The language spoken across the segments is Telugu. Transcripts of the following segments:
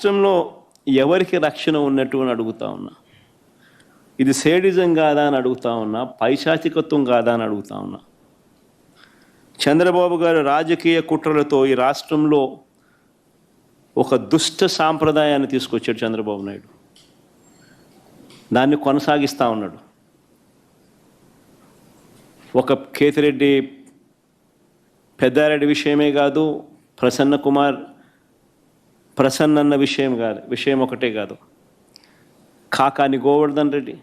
రాష్ట్రంలో ఎవరికి రక్షణ ఉన్నట్టు అని అడుగుతా ఉన్నా. ఇది సేడిజం కాదా అని అడుగుతా ఉన్నా, పైశాచికత్వం కాదా అని అడుగుతా ఉన్నా. చంద్రబాబు గారు రాజకీయ కుట్రలతో ఈ రాష్ట్రంలో ఒక దుష్ట సాంప్రదాయాన్ని తీసుకొచ్చాడు చంద్రబాబు నాయుడు. దాన్ని కొనసాగిస్తూ ఉన్నాడు. ఒక కేతిరెడ్డి పెద్దారెడ్డి విషయమే కాదు, ప్రసన్న విషయం ఒకటే కాదు, కాకాని గోవర్ధన్ రెడ్డి,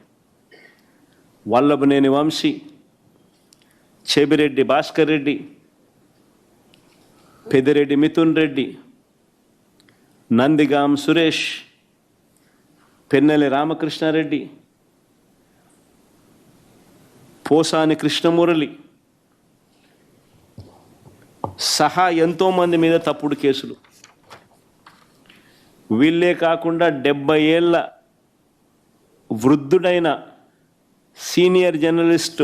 వల్లభనేని వంశీ, చెబిరెడ్డి భాస్కర్ రెడ్డి, పెద్దిరెడ్డి మిథున్ రెడ్డి, నందిగాం సురేష్, పెన్నెల్లి రామకృష్ణారెడ్డి, పోసాని కృష్ణమురళి సహా ఎంతోమంది మీద తప్పుడు కేసులు. వీళ్ళే కాకుండా 70 ఏళ్ళ వృద్ధుడైన సీనియర్ జర్నలిస్ట్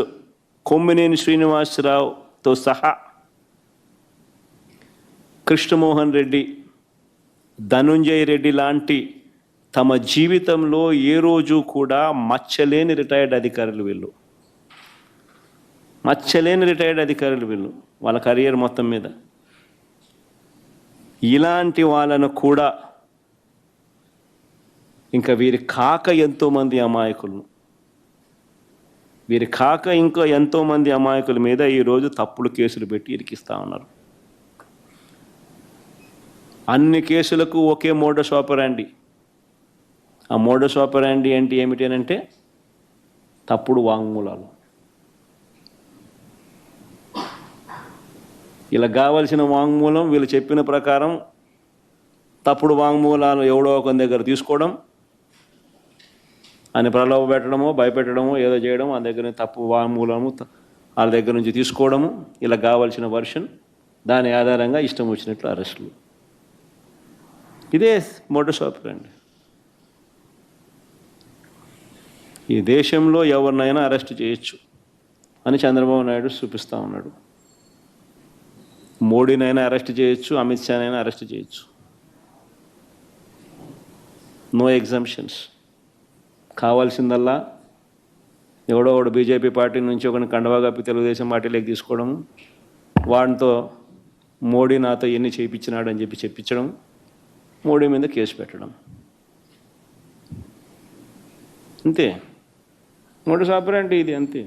కొమ్మినేని శ్రీనివాసరావుతో సహా కృష్ణమోహన్ రెడ్డి, ధనుంజయ రెడ్డి లాంటి తమ జీవితంలో ఏ రోజు కూడా మచ్చలేని రిటైర్డ్ అధికారులు వీళ్ళు. వాళ్ళ కెరియర్ మొత్తం మీద. ఇలాంటి వాళ్ళను కూడా ఇంకా వీరి కాక ఎంతోమంది అమాయకుల మీద ఈరోజు తప్పుడు కేసులు పెట్టి ఇరికిస్తూ ఉన్నారు. అన్ని కేసులకు ఒకే మోడస్ ఆపరాండి. ఆ మోడస్ ఆపరాండి అంటే ఏమిటి అని అంటే తప్పుడు వాంగ్మూలాలు. ఇలా కావలసిన వాంగ్మూలం వీళ్ళు చెప్పిన ప్రకారం తప్పుడు వాంగ్మూలాలు ఎవడో ఒక దగ్గర తీసుకోవడం, అని ప్రలోభ పెట్టడమో భయపెట్టడమో ఏదో చేయడం, ఆ దగ్గర తప్పు వాంగ్మూలము వాళ్ళ దగ్గర నుంచి తీసుకోవడము, ఇలా కావాల్సిన వర్షన్, దాని ఆధారంగా ఇష్టం వచ్చినట్లు అరెస్టులు. ఇదే మోడస్ ఆపరాండి. ఈ దేశంలో ఎవరినైనా అరెస్ట్ చేయొచ్చు అని చంద్రబాబు నాయుడు చూపిస్తూ ఉన్నాడు. మోడీనైనా అరెస్ట్ చేయొచ్చు, అమిత్ షానైనా అరెస్ట్ చేయొచ్చు. No exemptions. కావాల్సిందల్లా ఎవడో ఒకడు బీజేపీ పార్టీ నుంచి ఒకరిని కండవా కప్పి తెలుగుదేశం పార్టీలోకి తీసుకోవడము, వాడితో మోడీ నాతో ఎన్ని చేయించినాడు అని చెప్పించడం, మోడీ మీద కేసు పెట్టడం, అంతే. మోడస్ ఆపరాండి ఇది, అంతే.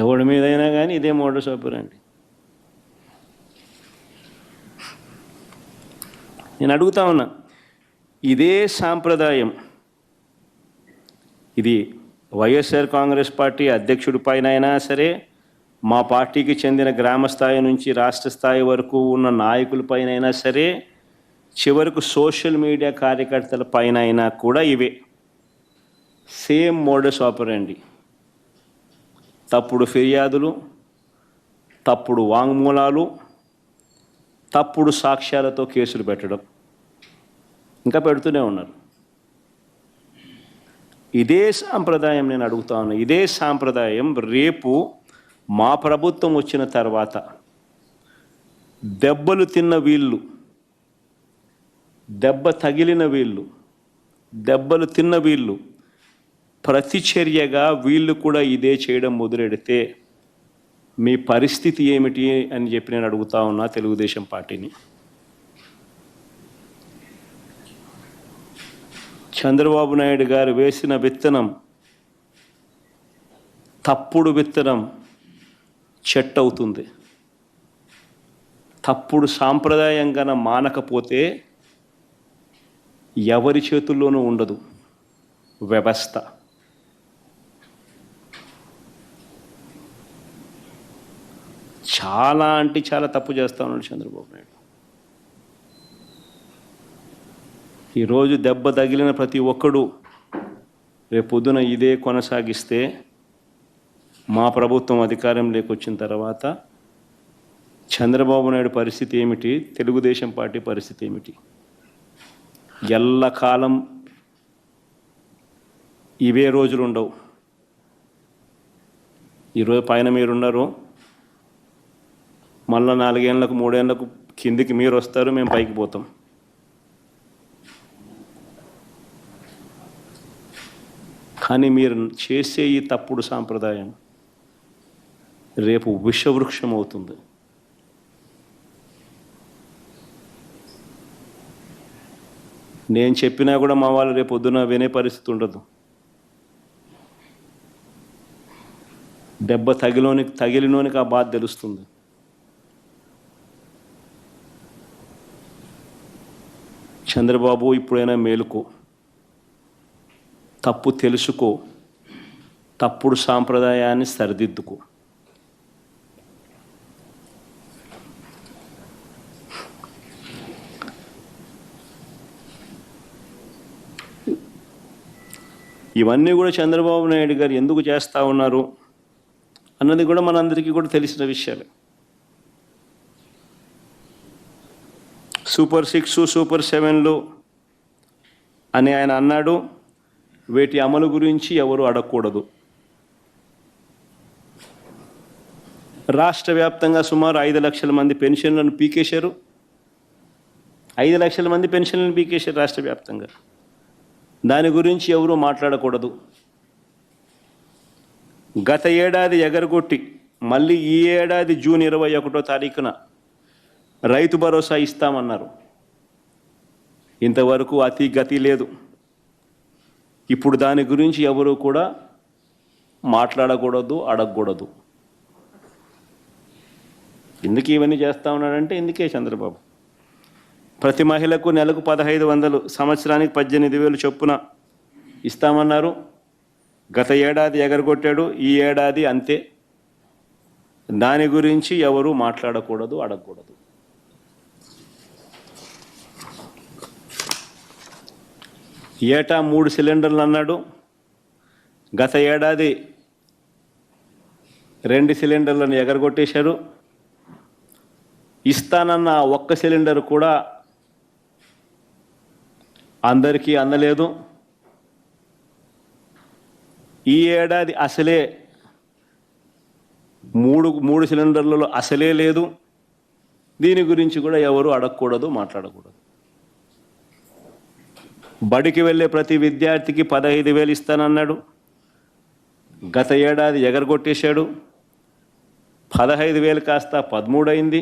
ఎవడి మీదైనా కానీ ఇదే మోడస్ ఆపరాండి. నేను అడుగుతా ఉన్నా, ఇదే సాంప్రదాయం ఇది వైఎస్ఆర్ కాంగ్రెస్ పార్టీ అధ్యక్షుడి పైన అయినా సరే, మా పార్టీకి చెందిన గ్రామ స్థాయి నుంచి రాష్ట్ర స్థాయి వరకు ఉన్న నాయకులపైన అయినా సరే, చివరకు సోషల్ మీడియా కార్యకర్తల పైన అయినా కూడా ఇవే సేమ్ మోడస్ ఆపరాండి. తప్పుడు ఫిర్యాదులు, తప్పుడు వాంగ్మూలాలు, తప్పుడు సాక్ష్యాలతో కేసులు పెట్టడం, ఇంకా పెడుతూనే ఉన్నారు. ఇదే సాంప్రదాయం నేను అడుగుతా ఉన్నా. ఇదే సాంప్రదాయం రేపు మా ప్రభుత్వం వచ్చిన తర్వాత దెబ్బలు తిన్న వీళ్ళు, దెబ్బలు తిన్న వీళ్ళు ప్రతిచర్యగా వీళ్ళు కూడా ఇదే చేయడం మొదలెడితే మీ పరిస్థితి ఏమిటి అని చెప్పి నేను అడుగుతా ఉన్నా తెలుగుదేశం పార్టీని. చంద్రబాబు నాయుడు గారు వేసిన విత్తనం, తప్పుడు విత్తనం చెట్టు అవుతుంది. తప్పుడు సాంప్రదాయం గన మానకపోతే ఎవరి చేతుల్లోనూ ఉండదు వ్యవస్థ. చాలా అంటే చాలా తప్పు చేస్తూ ఉన్నాడు చంద్రబాబు నాయుడు. ఈరోజు దెబ్బ తగిలిన ప్రతి ఒక్కడు రేపు పొద్దున ఇదే కొనసాగిస్తే మా ప్రభుత్వం అధికారంలోకి వచ్చిన తర్వాత చంద్రబాబు నాయుడు పరిస్థితి ఏమిటి, తెలుగుదేశం పార్టీ పరిస్థితి ఏమిటి? ఎల్లకాలం ఇవే రోజులు ఉండవు. ఈరోజు పైన మీరున్నారు, మళ్ళీ 4 ఏళ్ళకు 3 ఏళ్ళకు కిందికి మీరు వస్తారు, మేము పైకి పోతాం. కానీ మీరు చేసే ఈ తప్పుడు సాంప్రదాయం రేపు విషవృక్షం అవుతుంది. నేను చెప్పినా కూడా మా వాళ్ళు రేపు పొద్దున వినే పరిస్థితి ఉండదు. దెబ్బ తగిలినోనికి ఆ బాధ తెలుస్తుంది. చంద్రబాబు, ఇప్పుడైనా మేలుకో, తప్పు తెలుసుకో, తప్పుడు సాంప్రదాయాన్ని సరిదిద్దుకో. ఇవన్నీ కూడా చంద్రబాబు నాయుడు గారు ఎందుకు చేస్తూ ఉన్నారు అన్నది కూడా మనందరికీ కూడా తెలిసిన విషయాలే. సూపర్ 6, సూపర్ 7లు అని ఆయన అన్నాడు. వీటి అమలు గురించి ఎవరు అడగకూడదు. రాష్ట్ర వ్యాప్తంగా సుమారు 5 లక్షల మంది పెన్షన్లను పీకేశారు. 5 లక్షల మంది పెన్షన్లను పీకేశారు రాష్ట్ర వ్యాప్తంగా. దాని గురించి ఎవరు మాట్లాడకూడదు. గత ఏడాది ఎగరగొట్టి మళ్ళీ ఈ ఏడాది జూన్ 21వ తారీఖున రైతు భరోసా ఇస్తామన్నారు. ఇంతవరకు అతి గతి లేదు. ఇప్పుడు దాని గురించి ఎవరు కూడా మాట్లాడకూడదు, అడగకూడదు. ఎందుకు ఇవన్నీ చేస్తూ ఉన్నాడంటే ఇందుకే చంద్రబాబు. ప్రతి మహిళకు నెలకు 1500, సంవత్సరానికి 18,000 చొప్పున ఇస్తామన్నారు. గత ఏడాది ఎగరగొట్టాడు, ఈ ఏడాది అంతే. దాని గురించి ఎవరు మాట్లాడకూడదు, అడగకూడదు. ఏటా 3 సిలిండర్లు అన్నాడు. గత ఏడాది 2 సిలిండర్లను ఎగరగొట్టేశారు. ఇస్తానన్న ఒక్క సిలిండర్ కూడా అందరికీ అందలేదు. ఈ ఏడాది అసలే 3 సిలిండర్లలో అసలే లేదు. దీని గురించి కూడా ఎవరు అడగకూడదు, మాట్లాడకూడదు. బడికి వెళ్ళే ప్రతి విద్యార్థికి 15,000 ఇస్తానన్నాడు. గత ఏడాది ఎగరగొట్టేశాడు. 15,000 కాస్త 13 అయింది.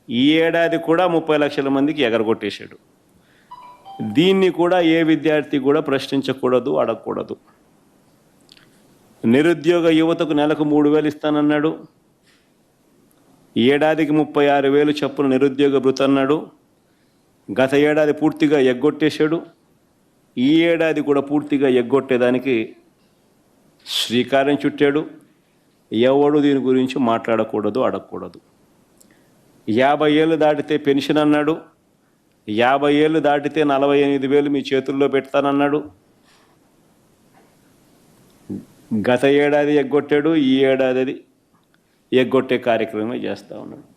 ఈ ఏడాది కూడా 30 లక్షల మందికి ఎగరగొట్టేశాడు. దీన్ని కూడా ఏ విద్యార్థి కూడా ప్రశ్నించకూడదు, అడగకూడదు. నిరుద్యోగ యువతకు నెలకు 3,000 ఇస్తానన్నాడు. ఏడాదికి 36,000 చొప్పున నిరుద్యోగ భృతి అన్నాడు. గత ఏడాది పూర్తిగా ఎగ్గొట్టేశాడు. ఈ ఏడాది కూడా పూర్తిగా ఎగ్గొట్టేదానికి శ్రీకారం చుట్టాడు. ఎవడు దీని గురించి మాట్లాడకూడదు, అడగకూడదు. 50 ఏళ్ళు దాటితే పెన్షన్ అన్నాడు. 50 ఏళ్ళు దాటితే 48,000 మీ చేతుల్లో పెడతానన్నాడు. గత ఏడాది ఎగ్గొట్టాడు, ఈ ఏడాది ఎగ్గొట్టే కార్యక్రమమే చేస్తూ ఉన్నాడు.